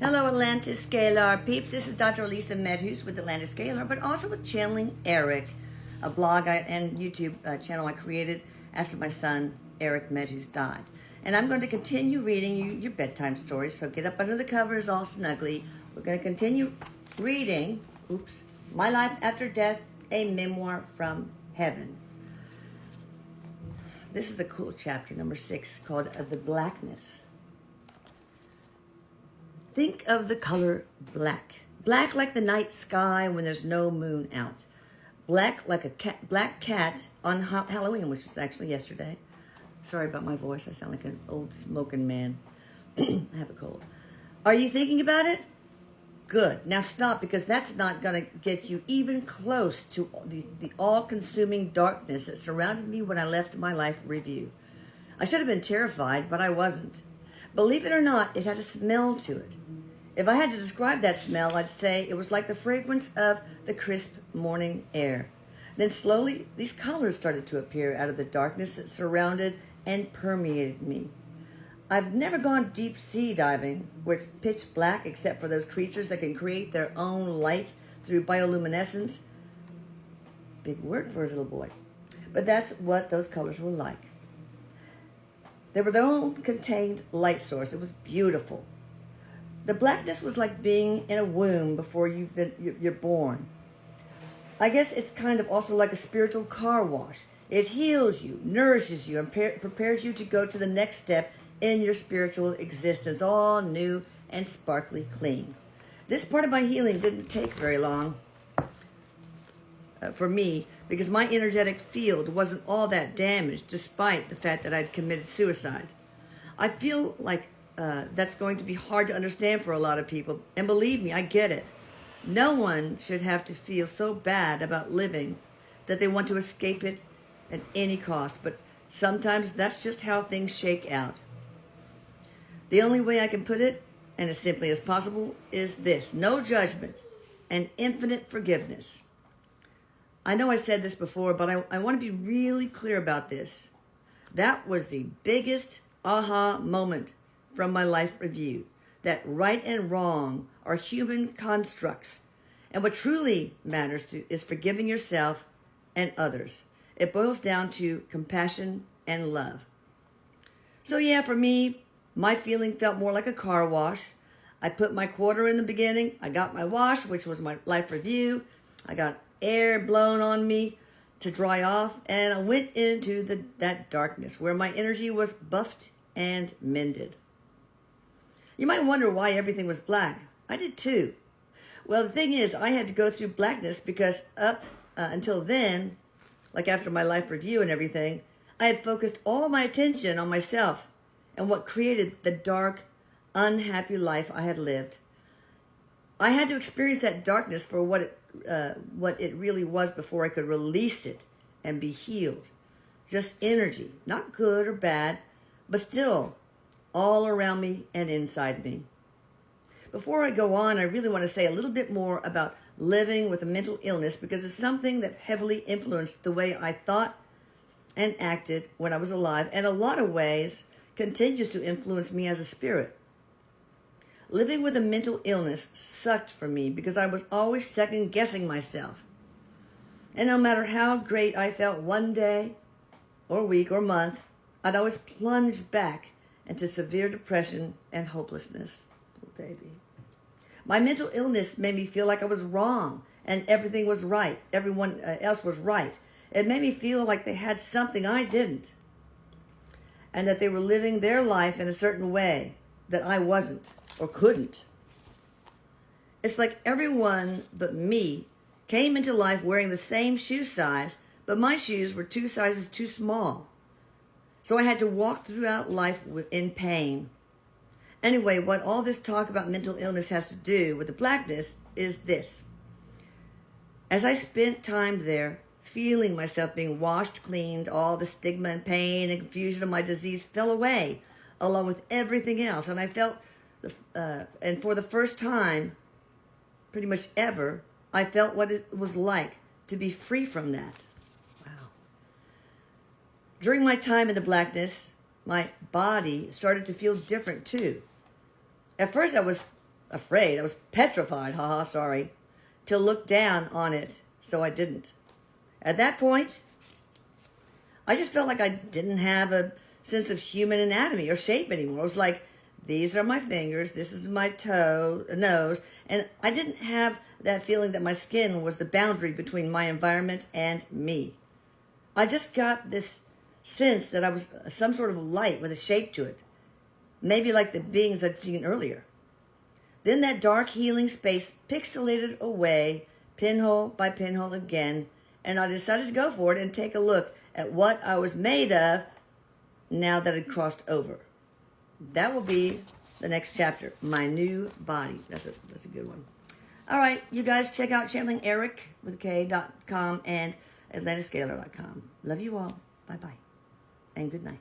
Hello, Atlantis Scalar peeps. This is Dr. Elisa Medhus with Atlantis Scalar, but also with Channeling Eric, a blog and YouTube channel I created after my son, Eric Medhus, died. And I'm going to continue reading you your bedtime stories, so get up under the covers all snuggly. We're going to continue reading, My Life After Death, a Memoir from Heaven. This is a cool chapter, number 6, called The Blackness. Think of the color black. Black like the night sky when there's no moon out. Black like a black cat on Halloween, which was actually yesterday. Sorry about my voice. I sound like an old smoking man. I have a cold. Are you thinking about it? Good. Now stop, because that's not going to get you even close to the all-consuming darkness that surrounded me when I left my life review. I should have been terrified, but I wasn't. Believe it or not, it had a smell to it. If I had to describe that smell, I'd say it was like the fragrance of the crisp morning air. Then slowly, these colors started to appear out of the darkness that surrounded and permeated me. I've never gone deep sea diving, where it's pitch black except for those creatures that can create their own light through bioluminescence. Big word for a little boy. But that's what those colors were like. They were their own contained light source. It was beautiful. The blackness was like being in a womb before you're born. I guess it's kind of also like a spiritual car wash. It heals you, nourishes you, and prepares you to go to the next step in your spiritual existence, all new and sparkly clean. This part of my healing didn't take very long for me, because my energetic field wasn't all that damaged, despite the fact that I'd committed suicide. I feel like that's going to be hard to understand for a lot of people, and believe me, I get it. No one should have to feel so bad about living that they want to escape it at any cost, but sometimes that's just how things shake out. The only way I can put it, and as simply as possible, is this: no judgment and infinite forgiveness. I know I said this before, but I want to be really clear about this. That was the biggest aha moment from my life review, that right and wrong are human constructs. And what truly matters is forgiving yourself and others. It boils down to compassion and love. So yeah, for me, my feeling felt more like a car wash. I put my quarter in the beginning. I got my wash, which was my life review. I got air blown on me to dry off, and I went into that darkness where my energy was buffed and mended. You might wonder why everything was black. I did too. Well, the thing is, I had to go through blackness because up until then, like after my life review and everything, I had focused all my attention on myself and what created the dark, unhappy life I had lived. I had to experience that darkness for what it really was before I could release it and be healed. Just energy, not good or bad, but still all around me and inside me. Before I go on, I really want to say a little bit more about living with a mental illness, because it's something that heavily influenced the way I thought and acted when I was alive, and in a lot of ways continues to influence me as a spirit. Living with a mental illness sucked for me because I was always second-guessing myself. And no matter how great I felt one day or week or month, I'd always plunge back into severe depression and hopelessness. Oh, baby. My mental illness made me feel like I was wrong and everything was right. Everyone else was right. It made me feel like they had something I didn't, and that they were living their life in a certain way that I wasn't or couldn't. It's like everyone but me came into life wearing the same shoe size, but my shoes were 2 sizes too small. So I had to walk throughout life in pain. Anyway, what all this talk about mental illness has to do with the blackness is this. As I spent time there, feeling myself being washed, cleaned, all the stigma and pain and confusion of my disease fell away, along with everything else. And I felt, and for the first time, pretty much ever, I felt what it was like to be free from that. Wow. During my time in the blackness, my body started to feel different too. At first I was afraid. I was petrified, haha, sorry, to look down on it, so I didn't. At that point, I just felt like I didn't have a sense of human anatomy or shape anymore. It was like, these are my fingers, this is my nose, and I didn't have that feeling that my skin was the boundary between my environment and me. I just got this sense that I was some sort of light with a shape to it, maybe like the beings I'd seen earlier. Then that dark healing space pixelated away, pinhole by pinhole again, and I decided to go for it and take a look at what I was made of now that I'd crossed over. That will be the next chapter, my new body. That's a good one. All right, you guys check out channelingerik.com and atlantiscaler.com. Love you all. Bye-bye. And good night.